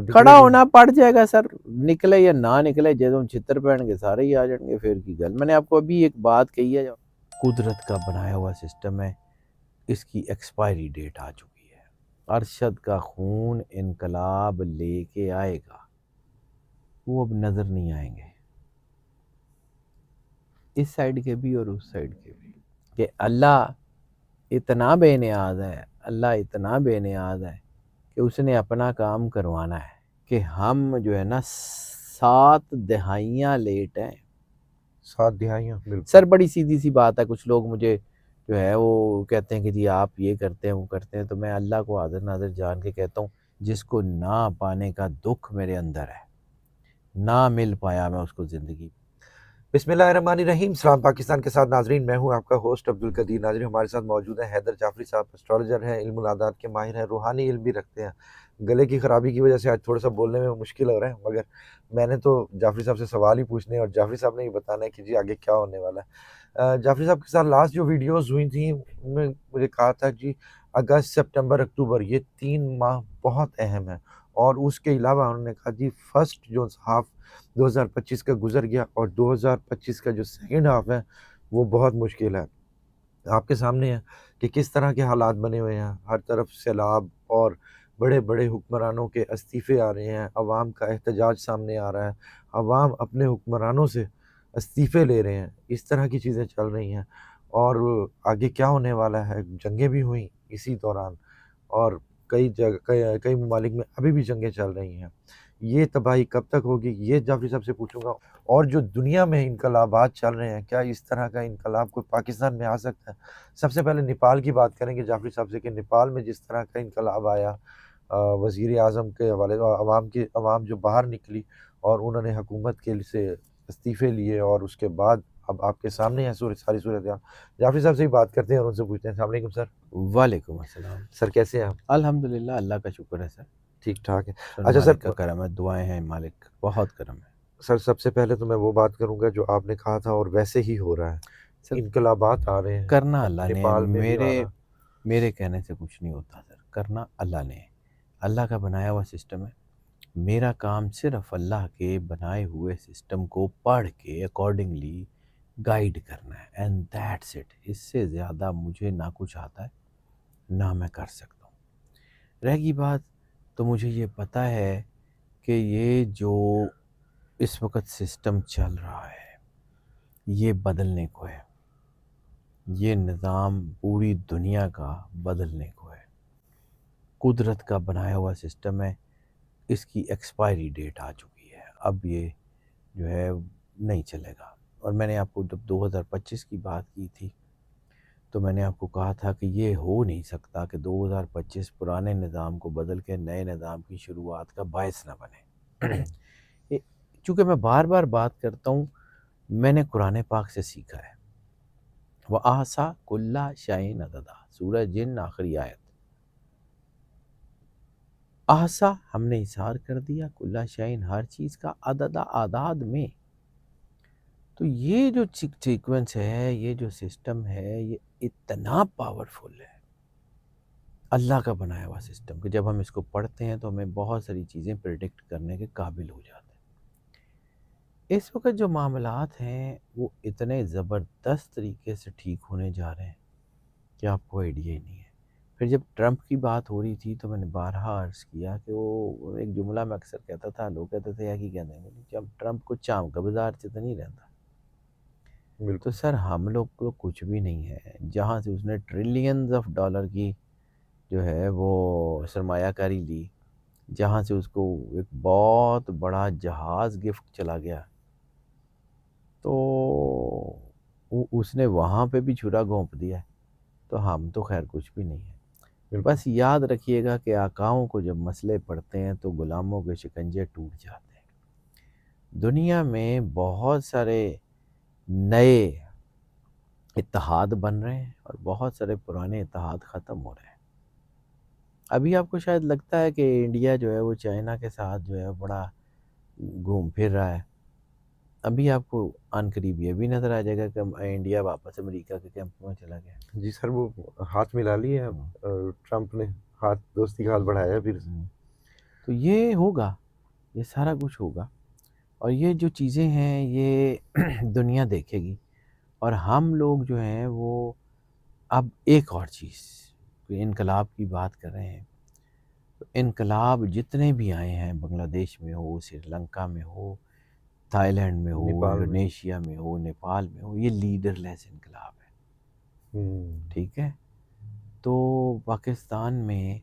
کھڑا ہونا پڑ جائے گا سر، نکلے یا نہ نکلے، جب ہم چھتر پہن کے سارے ہی آ جائیں گے پھر کی گل۔ میں نے آپ کو ابھی ایک بات کہی ہے، قدرت کا بنایا ہوا سسٹم ہے، اس کی ایکسپائری ڈیٹ آ چکی ہے۔ ارشد کا خون انقلاب لے کے آئے گا، وہ اب نظر نہیں آئیں گے، اس سائیڈ کے بھی اور اس سائیڈ کے بھی، کہ اللہ اتنا بے نیاز ہے، اللہ اتنا بے نیاز ہے کہ اس نے اپنا کام کروانا ہے، کہ ہم جو ہے نا 7 دہائیاں لیٹ ہیں۔ 7 دہائیاں، بالکل سر بڑی سیدھی سی بات ہے، کچھ لوگ مجھے جو ہے وہ کہتے ہیں کہ جی آپ یہ کرتے ہیں وہ کرتے ہیں، تو میں اللہ کو حاضر ناظر جان کے کہتا ہوں، جس کو نہ پانے کا دکھ میرے اندر ہے، نہ مل پایا میں اس کو زندگی۔ بسم اللہ الرحمن الرحیم۔ سلام پاکستان کے ساتھ ناظرین، میں ہوں آپ کا ہوسٹ عبدالقدیر۔ ناظرین ہمارے ساتھ موجود ہیں حیدر جعفری صاحب، اسٹرالوجر ہیں، علم العادات کے ماہر ہیں، روحانی علم بھی رکھتے ہیں۔ گلے کی خرابی کی وجہ سے آج تھوڑا سا بولنے میں مشکل ہو رہا ہے، مگر میں نے تو جعفری صاحب سے سوال ہی پوچھنے ہیں اور جعفری صاحب نے یہ بتانا ہے کہ جی آگے کیا ہونے والا ہے۔ جعفری صاحب کے ساتھ لاسٹ جو ویڈیوز ہوئی تھیں ان میں مجھے کہا تھا جی اگست، سپٹمبر، اکتوبر یہ 3 ماہ بہت اہم ہیں، اور اس کے علاوہ انہوں نے کہا جی فرسٹ جو ہاف 2025 کا گزر گیا اور 2025 کا جو سیکنڈ ہاف ہے وہ بہت مشکل ہے۔ آپ کے سامنے ہے کہ کس طرح کے حالات بنے ہوئے ہیں، ہر طرف سیلاب اور بڑے بڑے حکمرانوں کے استعفے آ رہے ہیں، عوام کا احتجاج سامنے آ رہا ہے، عوام اپنے حکمرانوں سے استعفے لے رہے ہیں، اس طرح کی چیزیں چل رہی ہیں۔ اور آگے کیا ہونے والا ہے، جنگیں بھی ہوئیں اسی دوران، اور کئی ممالک میں ابھی بھی جنگیں چل رہی ہیں۔ یہ تباہی کب تک ہوگی یہ جعفری صاحب سے پوچھوں گا۔ اور جو دنیا میں انقلابات چل رہے ہیں، کیا اس طرح کا انقلاب کوئی پاکستان میں آ سکتا ہے؟ سب سے پہلے نیپال کی بات کریں گے جعفری صاحب سے، کہ نیپال میں جس طرح کا انقلاب آیا، وزیر اعظم کے حوالے عوام جو باہر نکلی اور انہوں نے حکومت کے سے استعفے لیے، اور اس کے بعد اب آپ کے سامنے ہے ساری صورتحال۔ جعفری صاحب سے ہی بات کرتے ہیں اور ان سے پوچھتے ہیں۔ السلام علیکم سر۔ وعلیکم السلام سر کیسے ہیں آپ؟ الحمدللہ، اللہ کا شکر ہے سر، ٹھیک ٹھاک ہے۔ اچھا مالک کا سر، کرم ہے، دعائیں ہیں مالک، بہت کرم ہے سر سب سے پہلے تو میں وہ بات کروں گا جو آپ نے کہا تھا اور ویسے ہی ہو رہا ہے، سر۔ انقلابات آ رہے ہیں، کرنا اللہ نے ہے، نیپال میں بھی آ رہا۔ میرے کہنے سے کچھ نہیں ہوتا سر، کرنا اللہ نے ہے، اللہ کا بنایا ہوا سسٹم ہے۔ میرا کام صرف اللہ کے بنائے ہوئے سسٹم کو پڑھ کے اکارڈنگلی گائیڈ کرنا ہے، اینڈ دیٹس اٹ۔ اس سے زیادہ مجھے نہ کچھ آتا ہے نہ میں کر سکتا ہوں۔ رہ گئی بات، تو مجھے یہ پتہ ہے کہ یہ جو اس وقت سسٹم چل رہا ہے یہ بدلنے کو ہے، یہ نظام پوری دنیا کا بدلنے کو ہے۔ قدرت کا بنایا ہوا سسٹم ہے، اس کی ایکسپائری ڈیٹ آ چکی ہے، اب یہ جو ہے نہیں چلے گا۔ اور میں نے آپ کو جب 2025 کی بات کی تھی تو میں نے آپ کو کہا تھا کہ یہ ہو نہیں سکتا کہ 2025 پرانے نظام کو بدل کے نئے نظام کی شروعات کا باعث نہ بنے۔ چونکہ میں بار بار بات کرتا ہوں، میں نے قرآن پاک سے سیکھا ہے، وَأَحْصَىٰ كُلَّ شَيْءٍ عَدَدًا، سورہ جن آخری آیت۔ احصا ہم نے احصار کر دیا، کل شعین ہر چیز کا، عددہ اعداد میں۔ تو یہ جو سیکوینس ہے، یہ جو سسٹم ہے، یہ اتنا پاورفل ہے، اللہ کا بنایا ہوا سسٹم، کہ جب ہم اس کو پڑھتے ہیں تو ہمیں بہت ساری چیزیں پریڈکٹ کرنے کے قابل ہو جاتے ہیں۔ اس وقت جو معاملات ہیں وہ اتنے زبردست طریقے سے ٹھیک ہونے جا رہے ہیں کہ آپ کو آئیڈیا ہی نہیں ہے۔ پھر جب ٹرمپ کی بات ہو رہی تھی تو میں نے بارہا عرض کیا کہ وہ ایک جملہ میں اکثر کہتا تھا، لوگ کہتے تھے یا کی کہتے ہیں جب ٹرمپ کو چام کا بازار سے تو نہیں رہتا۔ تو بالکل سر ہم لوگ کو کچھ بھی نہیں ہے، جہاں سے اس نے ٹریلینز آف ڈالر کی جو ہے وہ سرمایہ کاری لی، جہاں سے اس کو ایک بہت بڑا جہاز گفٹ چلا گیا، تو اس نے وہاں پہ بھی چھرا گھونپ دیا ہے۔ تو ہم تو خیر کچھ بھی نہیں ہے۔ بالکل بس یاد رکھیے گا کہ آقاؤں کو جب مسئلے پڑتے ہیں تو غلاموں کے شکنجے ٹوٹ جاتے ہیں۔ دنیا میں بہت سارے نئے اتحاد بن رہے ہیں اور بہت سارے پرانے اتحاد ختم ہو رہے ہیں۔ ابھی آپ کو شاید لگتا ہے کہ انڈیا جو ہے وہ چائنا کے ساتھ جو ہے بڑا گھوم پھر رہا ہے، ابھی آپ کو عن قریب یہ بھی نظر آ جائے گا کہ انڈیا واپس امریکہ کے کیمپ میں چلا گیا۔ جی سر، وہ ہاتھ ملا لیے ٹرمپ نے، ہاتھ دوستی کا ہاتھ بڑھایا پھر۔ تو یہ ہوگا، یہ سارا کچھ ہوگا، اور یہ جو چیزیں ہیں یہ دنیا دیکھے گی، اور ہم لوگ جو ہیں وہ اب ایک اور چیز، انقلاب کی بات کر رہے ہیں، تو انقلاب جتنے بھی آئے ہیں، بنگلہ دیش میں ہو، سری لنکا میں ہو، تھائی لینڈ میں ہو، نیپال میں انڈونیشیا میں ہو، نیپال میں ہو، یہ لیڈر لیس انقلاب ہے، ٹھیک ہے؟ تو پاکستان میں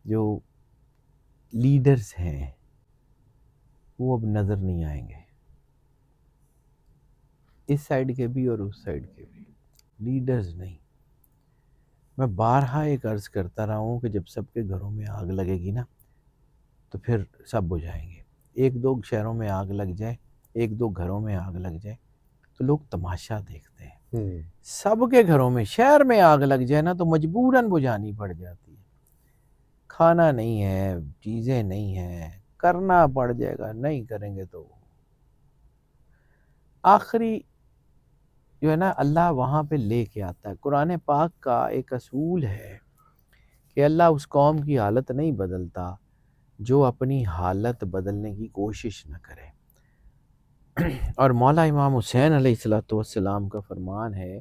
جو لیڈرز ہیں وہ اب نظر نہیں آئیں گے، اس سائیڈ کے بھی اور اس سائیڈ کے بھی لیڈرز نہیں۔ میں بارہا ایک عرض کرتا رہا ہوں کہ جب سب کے گھروں میں آگ لگے گی نا تو پھر سب بجھائیں گے۔ ایک دو شہروں میں آگ لگ جائے، ایک دو گھروں میں آگ لگ جائے تو لوگ تماشا دیکھتے ہیں، سب کے گھروں میں شہر میں آگ لگ جائے نا تو مجبوراً بجھانی پڑ جاتی ہے، کھانا نہیں ہے، چیزیں نہیں ہیں، کرنا پڑ جائے گا، نہیں کریں گے تو آخری جو ہے نا اللہ وہاں پہ لے کے آتا ہے۔ قرآن پاک کا ایک اصول ہے کہ اللہ اس قوم کی حالت نہیں بدلتا جو اپنی حالت بدلنے کی کوشش نہ کرے، اور مولا امام حسین علیہ السلام کا فرمان ہے،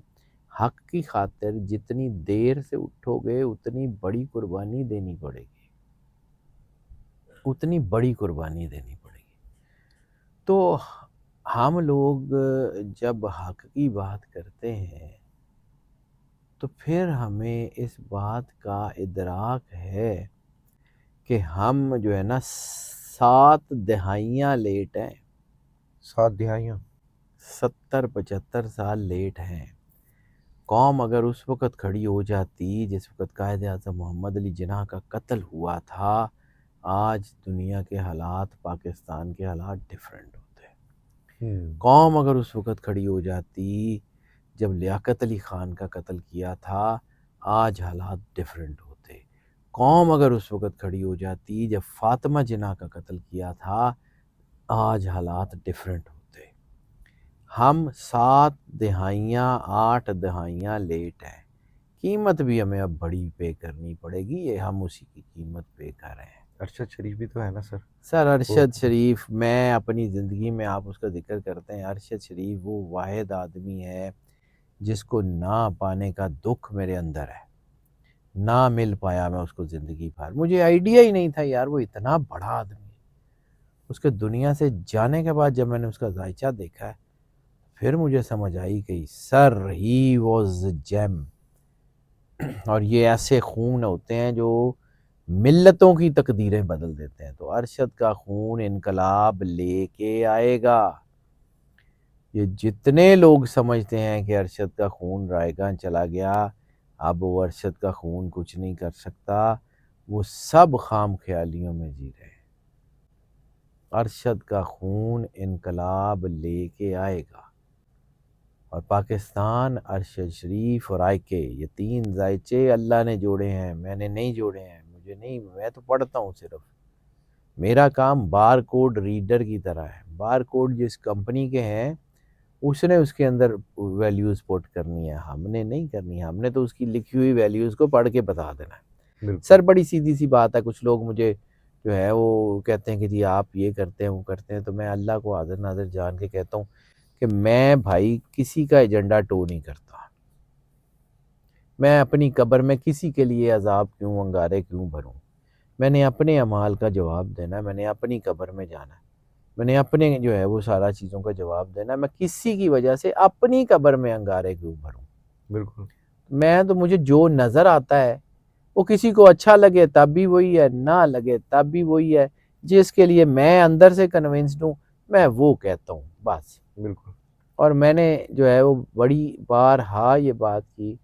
حق کی خاطر جتنی دیر سے اٹھو گے اتنی بڑی قربانی دینی پڑے گی، اتنی بڑی قربانی دینی پڑے گی۔ تو ہم لوگ جب حق کی بات کرتے ہیں تو پھر ہمیں اس بات کا ادراک ہے کہ ہم جو ہے نا 7 دہائیاں لیٹ ہیں، 7 دہائیاں 70-75 سال لیٹ ہیں۔ قوم اگر اس وقت کھڑی ہو جاتی جس وقت قائد اعظم محمد علی جناح کا قتل ہوا تھا، آج دنیا کے حالات، پاکستان کے حالات ڈیفرنٹ ہوتے۔ قوم اگر اس وقت کھڑی ہو جاتی جب لیاقت علی خان کا قتل کیا تھا، آج حالات ڈیفرنٹ ہوتے۔ قوم اگر اس وقت کھڑی ہو جاتی جب فاطمہ جناح کا قتل کیا تھا، آج حالات ڈیفرنٹ ہوتے۔ ہم 7 دہائیاں 8 دہائیاں لیٹ ہیں، قیمت بھی ہمیں اب بڑی پے کرنی پڑے گی، یہ ہم اسی کی قیمت پے کر رہے ہیں۔ ارشد شریف بھی تو ہے نا سر؟ سر ارشد شریف، میں اپنی زندگی میں، آپ اس کا ذکر کرتے ہیں، ارشد شریف وہ واحد آدمی ہے جس کو نہ پانے کا دکھ میرے اندر ہے، نہ مل پایا میں اس کو زندگی بھر، مجھے آئیڈیا ہی نہیں تھا یار وہ اتنا بڑا آدمی ہے۔ اس کے دنیا سے جانے کے بعد جب میں نے اس کا ذائچہ دیکھا ہے پھر مجھے سمجھ آئی کہ سر ہی واز جیم، اور یہ ایسے خون ہوتے ہیں جو ملتوں کی تقدیریں بدل دیتے ہیں۔ تو ارشد کا خون انقلاب لے کے آئے گا۔ یہ جتنے لوگ سمجھتے ہیں کہ ارشد کا خون رائے گاں چلا گیا، اب وہ ارشد کا خون کچھ نہیں کر سکتا، وہ سب خام خیالیوں میں جی رہے ہیں۔ ارشد کا خون انقلاب لے کے آئے گا، اور پاکستان، ارشد شریف اور آئی کے، یہ 3 ذائچے اللہ نے جوڑے ہیں، میں نے نہیں جوڑے ہیں، مجھے نہیں، میں تو پڑھتا ہوں صرف، میرا کام بار کوڈ ریڈر کی طرح ہے۔ بار کوڈ جس کمپنی کے ہیں اس نے اس کے اندر ویلیوز پوٹ کرنی ہے، ہم نے نہیں کرنی ہے، ہم نے تو اس کی لکھی ہوئی ویلیوز کو پڑھ کے بتا دینا ہے۔ سر بڑی سیدھی سی بات ہے، کچھ لوگ مجھے جو ہے وہ کہتے ہیں کہ جی آپ یہ کرتے ہیں وہ کرتے ہیں، تو میں اللہ کو حاضر ناظر جان کے کہتا ہوں کہ میں بھائی کسی کا ایجنڈا ٹو نہیں کرتا، میں اپنی قبر میں کسی کے لیے عذاب کیوں، انگارے کیوں بھروں، میں نے اپنے اعمال کا جواب دینا ہے، میں نے اپنی قبر میں جانا ہے، میں نے اپنے جو ہے وہ سارا چیزوں کا جواب دینا ہے، میں کسی کی وجہ سے اپنی قبر میں انگارے کیوں بھروں۔ بالکل، میں تو مجھے جو نظر آتا ہے وہ کسی کو اچھا لگے تب بھی وہی ہے، نہ لگے تب بھی وہی ہے، جس کے لیے میں اندر سے کنونسڈ ہوں میں وہ کہتا ہوں بس۔ بالکل، اور میں نے جو ہے وہ بڑی بار یہ بات کی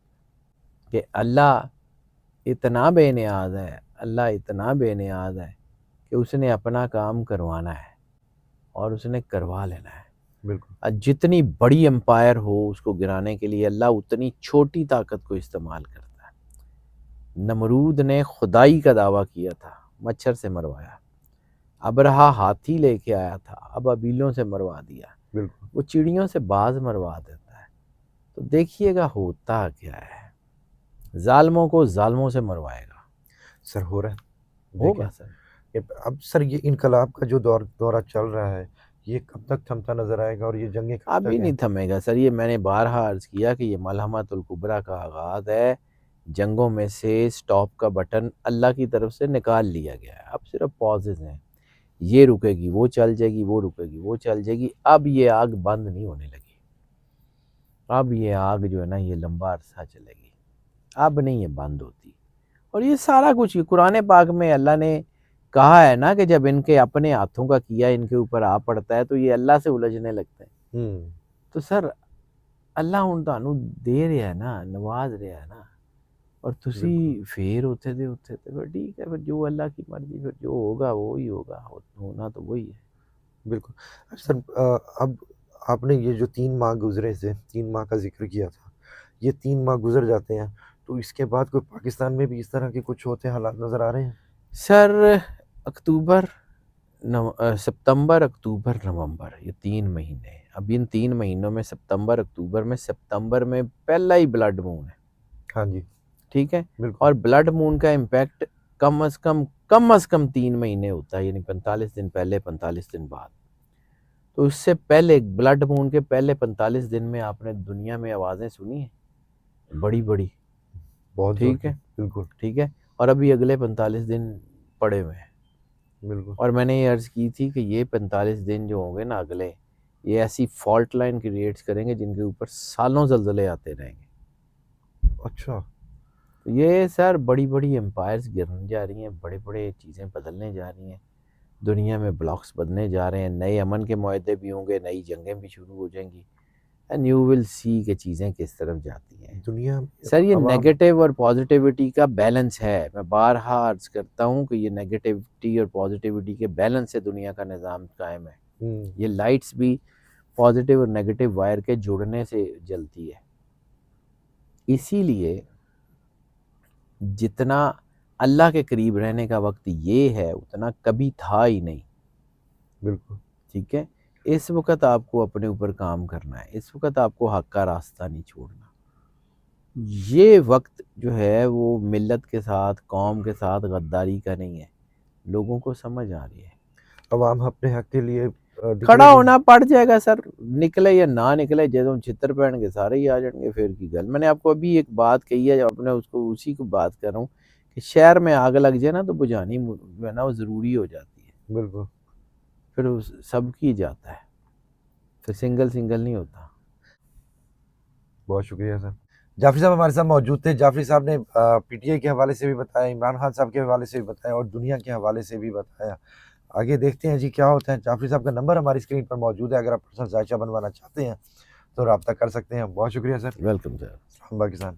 کہ اللہ اتنا بے نیاز ہے، اللہ اتنا بے نیاز ہے کہ اس نے اپنا کام کروانا ہے اور اس نے کروا لینا ہے۔ بالکل، جتنی بڑی امپائر ہو اس کو گرانے کے لیے اللہ اتنی چھوٹی طاقت کو استعمال کرتا ہے۔ نمرود نے خدائی کا دعویٰ کیا تھا، مچھر سے مروایا، ابرہا ہاتھی لے کے آیا تھا، اب ابیلوں سے مروا دیا، بالکل، وہ چڑیوں سے باز مروا دیتا ہے۔ تو دیکھیے گا ہوتا کیا ہے، ظالموں کو ظالموں سے مروائے گا، سر ہو رہا ہے، ہوگا دیکھیں سر۔ اب سر یہ انقلاب کا جو دورہ چل رہا ہے یہ کب تک تھمتا نظر آئے گا اور یہ جنگیں کب اب تک ہی ہیں؟ نہیں تھمے گا سر، یہ میں نے بارہا عرض کیا کہ یہ ملحمۃ الکبریٰ کا آغاز ہے، جنگوں میں سے سٹاپ کا بٹن اللہ کی طرف سے نکال لیا گیا ہے، اب صرف پازز ہیں، یہ رکے گی وہ چل جائے گی، وہ رکے گی وہ چل جائے گی، اب یہ آگ بند نہیں ہونے لگی، اب یہ آگ جو ہے نا یہ لمبا عرصہ چلے گی، اب نہیں یہ بند ہوتی۔ اور یہ سارا کچھ قرآن پاک میں اللہ نے کہا ہے نا کہ جب ان کے اپنے ہاتھوں کا کیا ان کے اوپر آ پڑتا ہے تو یہ اللہ سے الجھنے لگتے ہیں۔ تو سر اللہ ہن تانوں دے رہا ہے نا، نواز رہا ہے نا، اور تسی بالکل فیر ہوتے تھے پھر ٹھیک ہے، پھر جو اللہ کی مرضی، پھر جو ہوگا وہی ہوگا، ہونا تو وہی ہے۔ بالکل سر اب آپ نے یہ جو 3 ماہ گزرے تھے، 3 ماہ کا ذکر کیا تھا، یہ 3 ماہ گزر جاتے ہیں تو اس کے بعد کوئی پاکستان میں بھی اس طرح کے کچھ ہوتے حالات نظر آ رہے ہیں؟ سر اکتوبر ستمبر اکتوبر نومبر یہ 3 مہینے ہیں، اب ان 3 مہینوں میں ستمبر میں پہلا ہی بلڈ مون ہے، ہاں جی ٹھیک ہے، بالکل اور بلڈ مون کا امپیکٹ کم از کم 3 مہینے ہوتا ہے، یعنی 45 دن پہلے 45 دن بعد۔ تو اس سے پہلے بلڈ مون کے پہلے 45 دن میں آپ نے دنیا میں آوازیں سنی ہیں بڑی بڑی، بہت ٹھیک ہے، بالکل ٹھیک ہے، اور ابھی اگلے 45 دن پڑے ہوئے ہیں، بالکل اور میں نے یہ عرض کی تھی کہ یہ 45 دن جو ہوں گے نا اگلے، یہ ایسی فالٹ لائن کریٹس کریں گے جن کے اوپر سالوں زلزلے آتے رہیں گے۔ اچھا تو یہ سر بڑی بڑی امپائرز گرنے جا رہی ہیں، بڑے بڑے چیزیں بدلنے جا رہی ہیں، دنیا میں بلاکس بدلنے جا رہے ہیں، نئے امن کے معاہدے بھی ہوں گے، نئی جنگیں بھی شروع ہو جائیں گی، اینڈ یو ول سی کہ چیزیں کس طرف جاتی ہیں۔ دنیا سر یہ عوام نیگیٹو اور پازیٹیوٹی کا بیلنس ہے، میں بارہا عرض کرتا ہوں کہ یہ نیگیٹیوٹی اور پازیٹیوٹی کے بیلنس سے دنیا کا نظام قائم ہے، یہ لائٹس بھی پازیٹیو اور نیگیٹو وائر کے جڑنے سے جلتی ہے، اسی لیے جتنا اللہ کے قریب رہنے کا وقت یہ ہے اتنا کبھی تھا ہی نہیں، بالکل ٹھیک ہے۔ اس وقت آپ کو اپنے اوپر کام کرنا ہے، اس وقت آپ کو حق کا راستہ نہیں چھوڑنا، یہ وقت جو ہے وہ ملت کے ساتھ قوم کے ساتھ غداری کا نہیں ہے، لوگوں کو سمجھ آ رہی ہے، عوام اپنے حق کے لیے نکلے کھڑا گی۔ ہونا پڑ جائے گا سر، نکلے یا نہ نکلے، جیسے چھتر پہن کے سارے ہی آ جائیں گے، پھر کی گل۔ میں نے آپ کو ابھی ایک بات کہی ہے، اپنے اس کو اسی کو بات کر رہا ہوں کہ شہر میں آگ لگ جائے نا تو بجھانی جو ہے نا وہ ضروری ہو جاتی ہے، بالکل پھر سب کی جاتا ہے، پھر سنگل نہیں ہوتا۔ بہت شکریہ سر۔ جعفری صاحب ہمارے ساتھ موجود تھے۔ جعفری صاحب نے پی ٹی آئی کے حوالے سے بھی بتایا، عمران خان صاحب کے حوالے سے بھی بتایا اور دنیا کے حوالے سے بھی بتایا۔ آگے دیکھتے ہیں جی کیا ہوتا ہے۔ جعفری صاحب کا نمبر ہماری اسکرین پر موجود ہے، اگر آپ پرسنل ذائچہ بنوانا چاہتے ہیں تو رابطہ کر سکتے ہیں۔ بہت شکریہ سر۔ Welcome sir. پاکستان۔